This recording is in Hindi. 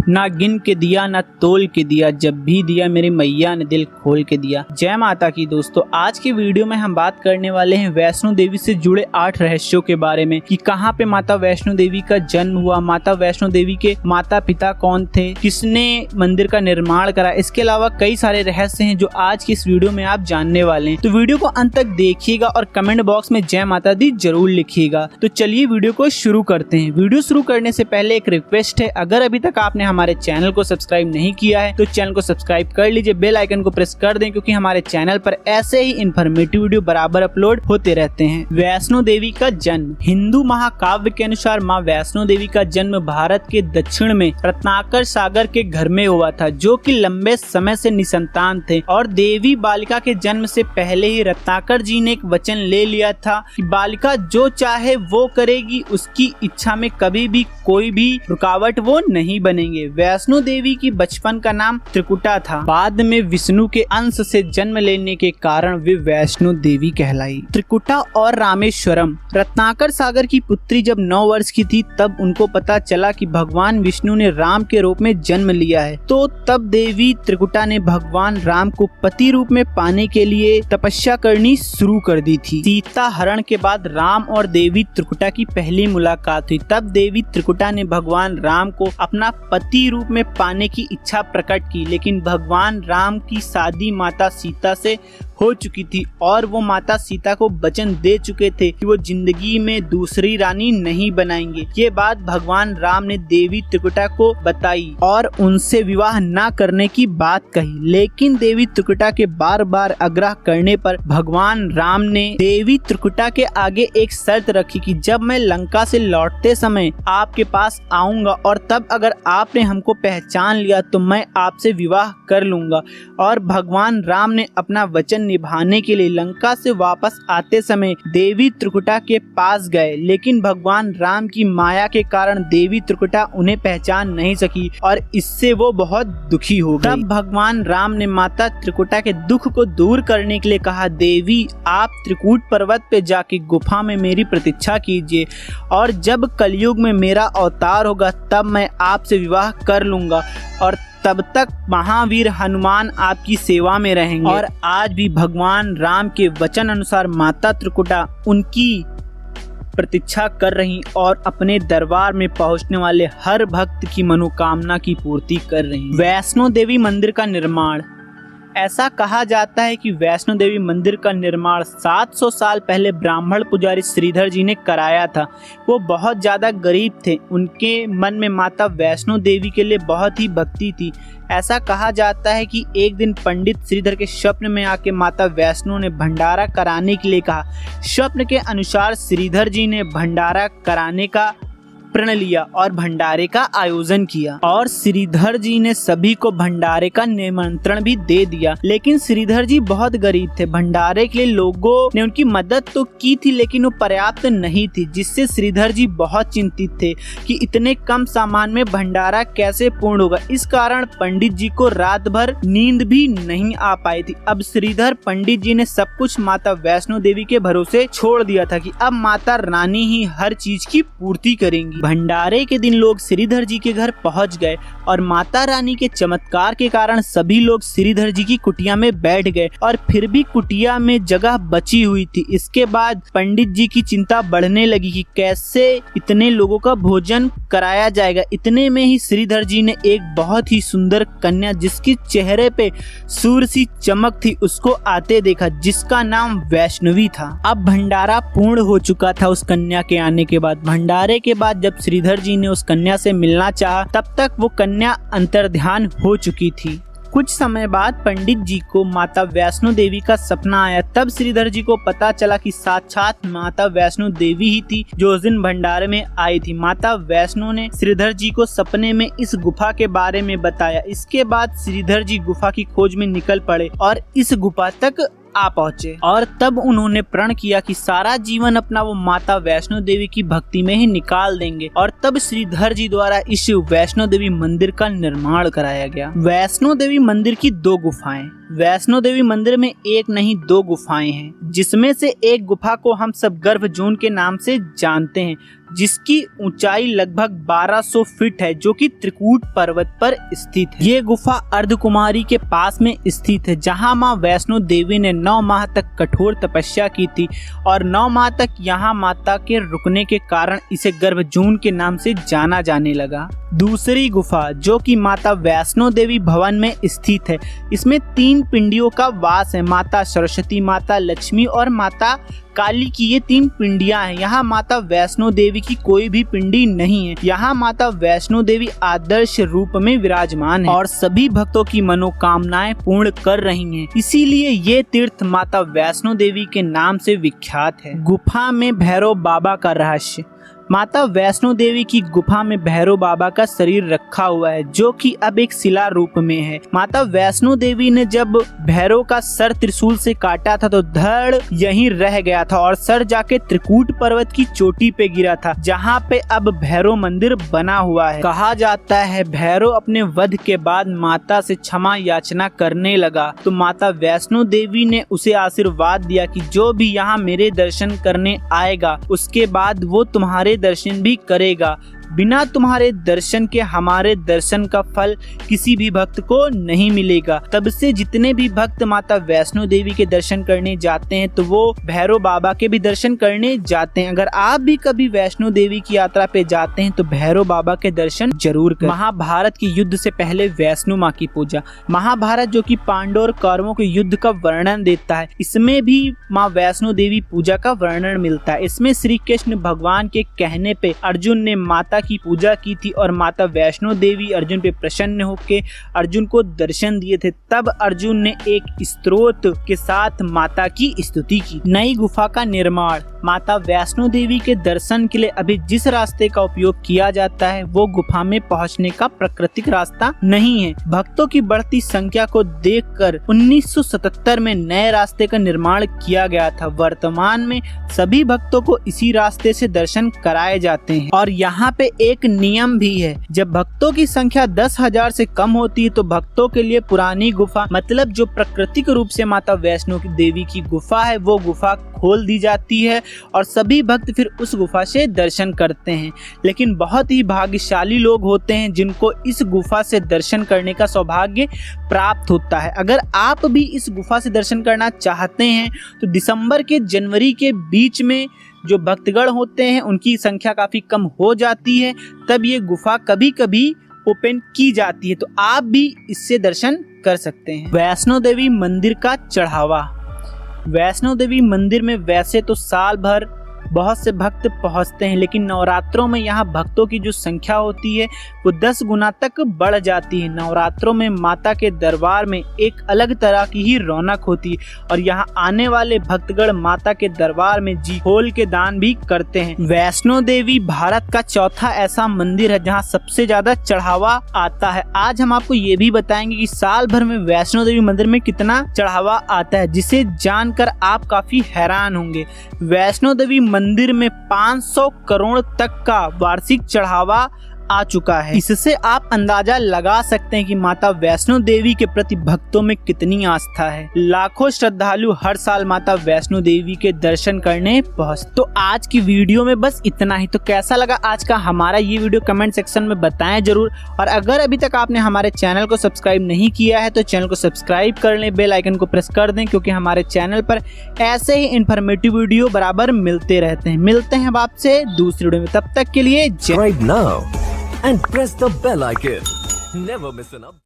ना गिन के दिया ना तोल के दिया, जब भी दिया मेरी मैया ने दिल खोल के दिया। जय माता की। दोस्तों आज की वीडियो में हम बात करने वाले हैं वैष्णो देवी से जुड़े 8 रहस्यों के बारे में कि कहां पे माता वैष्णो देवी का जन्म हुआ, माता वैष्णो देवी के माता पिता कौन थे, किसने मंदिर का निर्माण करा। इसके अलावा कई सारे रहस्य हैं जो आज की इस वीडियो में आप जानने वाले हैं। तो वीडियो को अंत तक देखिएगा और कमेंट बॉक्स में जय माता दी जरूर लिखिएगा। तो चलिए वीडियो को शुरू करते हैं। वीडियो शुरू करने से पहले एक रिक्वेस्ट है, अगर अभी तक आपने हमारे चैनल को सब्सक्राइब नहीं किया है तो चैनल को सब्सक्राइब कर लीजिए, बेल आइकन को प्रेस कर दें क्योंकि हमारे चैनल पर ऐसे ही इन्फॉर्मेटिव वीडियो बराबर अपलोड होते रहते हैं। वैष्णो देवी का जन्म। हिंदू महाकाव्य के अनुसार माँ वैष्णो देवी का जन्म भारत के दक्षिण में रत्नाकर सागर के घर में हुआ था, जो कि लंबे समय से निसंतान थे। और देवी बालिका के जन्म से पहले ही रत्नाकर जी ने एक वचन ले लिया था कि बालिका जो चाहे वो करेगी, उसकी इच्छा में कभी भी कोई भी रुकावट वो नहीं बनेंगे। वैष्णो देवी की बचपन का नाम त्रिकुटा था। बाद में विष्णु के अंश से जन्म लेने के कारण वे वैष्णो देवी कहलाई। त्रिकुटा और रामेश्वरम। रत्नाकर सागर की पुत्री जब 9 वर्ष की थी तब उनको पता चला कि भगवान विष्णु ने राम के रूप में जन्म लिया है। तो तब देवी त्रिकुटा ने भगवान राम को पति रूप में पाने के लिए तपस्या करनी शुरू कर दी थी। सीता हरण के बाद राम और देवी त्रिकुटा की पहली मुलाकात हुई। तब देवी त्रिकुटा ने भगवान राम को अपना पति रूप में पाने की इच्छा प्रकट की, लेकिन भगवान राम की शादी माता सीता से हो चुकी थी और वो माता सीता को वचन दे चुके थे कि वो जिंदगी में दूसरी रानी नहीं बनाएंगे। ये बात भगवान राम ने देवी त्रिकुटा को बताई और उनसे विवाह न करने की बात कही, लेकिन देवी त्रिकुटा के बार बार आग्रह करने पर भगवान राम ने देवी त्रिकुटा के आगे एक शर्त रखी कि जब मैं लंका से लौटते समय आपके पास आऊंगा और तब अगर आपने हमको पहचान लिया तो मैं आपसे विवाह कर लूंगा। और भगवान राम ने अपना वचन निभाने के लिए लंका से वापस आते समय देवी त्रिकुटा के पास गए, लेकिन भगवान राम की माया के कारण देवी त्रिकुटा उन्हें पहचान नहीं सकी और इससे वो बहुत दुखी हो गई। तब भगवान राम ने माता त्रिकुटा के दुख को दूर करने के लिए कहा, देवी आप त्रिकूट पर्वत पे जाके गुफा में मेरी प्रतीक्षा कीजिए और जब कलयुग में मेरा अवतार होगा तब मैं आपसे विवाह कर लूंगा और तब तक महावीर हनुमान आपकी सेवा में रहेंगे। और आज भी भगवान राम के वचन अनुसार माता त्रिकुटा उनकी प्रतीक्षा कर रही और अपने दरबार में पहुंचने वाले हर भक्त की मनोकामना की पूर्ति कर रही। वैष्णो देवी मंदिर का निर्माण। ऐसा कहा जाता है कि वैष्णो देवी मंदिर का निर्माण 700 साल पहले ब्राह्मण पुजारी श्रीधर जी ने कराया था। वो बहुत ज़्यादा गरीब थे, उनके मन में माता वैष्णो देवी के लिए बहुत ही भक्ति थी। ऐसा कहा जाता है कि एक दिन पंडित श्रीधर के स्वप्न में आके माता वैष्णो ने भंडारा कराने के लिए कहा। स्वप्न के अनुसार श्रीधर जी ने भंडारा कराने का प्रण लिया और भंडारे का आयोजन किया और श्रीधर जी ने सभी को भंडारे का निमंत्रण भी दे दिया, लेकिन श्रीधर जी बहुत गरीब थे। भंडारे के लिए लोगों ने उनकी मदद तो की थी लेकिन वो पर्याप्त नहीं थी, जिससे श्रीधर जी बहुत चिंतित थे कि इतने कम सामान में भंडारा कैसे पूर्ण होगा। इस कारण पंडित जी को रात भर नींद भी नहीं आ पाई थी। अब श्रीधर पंडित जी ने सब कुछ माता वैष्णो देवी के भरोसे छोड़ दिया था कि अब माता रानी ही हर चीज की पूर्ति करेंगी। भंडारे के दिन लोग श्रीधर जी के घर पहुंच गए और माता रानी के चमत्कार के कारण सभी लोग श्रीधर जी की कुटिया में बैठ गए और फिर भी कुटिया में जगह बची हुई थी। इसके बाद पंडित जी की चिंता बढ़ने लगी कि कैसे इतने लोगों का भोजन कराया जाएगा। इतने में ही श्रीधर जी ने एक बहुत ही सुंदर कन्या जिसके चेहरे पे सूर्य सी चमक थी उसको आते देखा, जिसका नाम वैष्णवी था। अब भंडारा पूर्ण हो चुका था उस कन्या के आने के बाद। भंडारे के बाद जब श्रीधर जी ने उस कन्या से मिलना चाहा तब तक वो कन्या अंतर्ध्यान हो चुकी थी। कुछ समय बाद पंडित जी को माता वैष्णो देवी का सपना आया। तब श्रीधर जी को पता चला कि साक्षात माता वैष्णो देवी ही थी जो उस दिन भंडारे में आई थी। माता वैष्णो ने श्रीधर जी को सपने में इस गुफा के बारे में बताया। इसके बाद श्रीधर जी गुफा की खोज में निकल पड़े और इस गुफा तक आ पहुंचे और तब उन्होंने प्रण किया कि सारा जीवन अपना वो माता वैष्णो देवी की भक्ति में ही निकाल देंगे और तब श्रीधर जी द्वारा इस वैष्णो देवी मंदिर का निर्माण कराया गया। वैष्णो देवी मंदिर की 2 गुफाएं। वैष्णो देवी मंदिर में एक नहीं 2 गुफाएं हैं, जिसमें से एक गुफा को हम सब गर्भजून के नाम से जानते हैं। जिसकी ऊंचाई लगभग 1200 फीट है, जो कि त्रिकूट पर्वत पर स्थित है। ये गुफा अर्धकुमारी के पास में स्थित है, जहां मां वैष्णो देवी ने 9 माह तक कठोर तपस्या की थी और 9 माह तक यहाँ माता के रुकने के कारण इसे गर्भजून के नाम से जाना जाने लगा। दूसरी गुफा जो कि माता वैष्णो देवी भवन में स्थित है, इसमें 3 पिंडियों का वास है। माता सरस्वती, माता लक्ष्मी और माता काली की ये 3 पिंडियां हैं। यहाँ माता वैष्णो देवी की कोई भी पिंडी नहीं है। यहाँ माता वैष्णो देवी आदर्श रूप में विराजमान है और सभी भक्तों की मनोकामनाएं पूर्ण कर रही हैं। इसीलिए ये तीर्थ माता वैष्णो देवी के नाम से विख्यात है। गुफा में भैरव बाबा का रहस्य। माता वैष्णो देवी की गुफा में भैरव बाबा का शरीर रखा हुआ है, जो कि अब एक शिला रूप में है। माता वैष्णो देवी ने जब भैरव का सर त्रिशूल से काटा था तो धड़ यहीं रह गया था और सर जाके त्रिकूट पर्वत की चोटी पे गिरा था, जहाँ पे अब भैरव मंदिर बना हुआ है। कहा जाता है भैरव अपने वध के बाद माता से क्षमा याचना करने लगा, तो माता वैष्णो देवी ने उसे आशीर्वाद दिया कि जो भी यहाँ मेरे दर्शन करने आएगा उसके बाद वो तुम्हारे दर्शन भी करेगा। बिना तुम्हारे दर्शन के हमारे दर्शन का फल किसी भी भक्त को नहीं मिलेगा। तब से जितने भी भक्त माता वैष्णो देवी के दर्शन करने जाते हैं तो वो भैरव बाबा के भी दर्शन करने जाते हैं। अगर आप भी कभी वैष्णो देवी की यात्रा पे जाते हैं तो भैरव बाबा के दर्शन जरूर करें। महाभारत के युद्ध से पहले वैष्णो माँ की पूजा। महाभारत जो कि पांडव और कौरवों के युद्ध का वर्णन देता है, इसमें भी माँ वैष्णो देवी पूजा का वर्णन मिलता है। इसमें श्री कृष्ण भगवान के कहने पे अर्जुन ने माता की पूजा की थी और माता वैष्णो देवी अर्जुन पे प्रसन्न होकर अर्जुन को दर्शन दिए थे। तब अर्जुन ने एक स्तोत्र के साथ माता की स्तुति की। नई गुफा का निर्माण। माता वैष्णो देवी के दर्शन के लिए अभी जिस रास्ते का उपयोग किया जाता है वो गुफा में पहुंचने का प्राकृतिक रास्ता नहीं है। भक्तों की बढ़ती संख्या को देखकर 1977 में नए रास्ते का निर्माण किया गया था। वर्तमान में सभी भक्तों को इसी रास्ते से दर्शन कराए जाते हैं और यहाँ पे एक नियम भी है, जब भक्तों की संख्या 10,000 से कम होती है तो भक्तों के लिए पुरानी गुफा, मतलब जो प्राकृतिक रूप से माता वैष्णो देवी की गुफा है, वो गुफा खोल दी जाती है और सभी भक्त फिर उस गुफा से दर्शन करते हैं। लेकिन बहुत ही भाग्यशाली लोग होते हैं जिनको इस गुफा से दर्शन करने का सौभाग्य प्राप्त होता है। अगर आप भी इस गुफा से दर्शन करना चाहते हैं तो दिसंबर के जनवरी के बीच में जो भक्तगण होते हैं उनकी संख्या काफी कम हो जाती है, तब ये गुफा कभी कभी ओपन की जाती है, तो आप भी इससे दर्शन कर सकते हैं। वैष्णो देवी मंदिर का चढ़ावा। वैष्णो देवी मंदिर में वैसे तो साल भर बहुत से भक्त पहुंचते हैं, लेकिन नवरात्रों में यहाँ भक्तों की जो संख्या होती है वो 10 गुना तक बढ़ जाती है। नवरात्रों में माता के दरबार में एक अलग तरह की ही रौनक होती है और यहाँ आने वाले भक्तगण माता के दरबार में जी खोल के दान भी करते हैं। वैष्णो देवी भारत का चौथा ऐसा मंदिर है जहाँ सबसे ज्यादा चढ़ावा आता है। आज हम आपको ये भी बताएंगे कि साल भर में वैष्णो देवी मंदिर में कितना चढ़ावा आता है, जिसे जानकर आप काफी हैरान होंगे। वैष्णो देवी मंदिर में 500 करोड़ तक का वार्षिक चढ़ावा आ चुका है। इससे आप अंदाजा लगा सकते हैं कि माता वैष्णो देवी के प्रति भक्तों में कितनी आस्था है। लाखों श्रद्धालु हर साल माता वैष्णो देवी के दर्शन करने पहुंचते। तो आज की वीडियो में बस इतना ही। तो कैसा लगा आज का हमारा ये वीडियो कमेंट सेक्शन में बताएं जरूर। और अगर अभी तक आपने हमारे चैनल को सब्सक्राइब नहीं किया है तो चैनल को सब्सक्राइब कर लें, बेल आइकन को प्रेस कर दें, क्योंकि हमारे चैनल पर ऐसे ही इन्फॉर्मेटिव वीडियो बराबर मिलते रहते हैं। मिलते हैं आपसे दूसरी वीडियो में, तब तक के लिए जय। And press the bell icon. Never miss an update.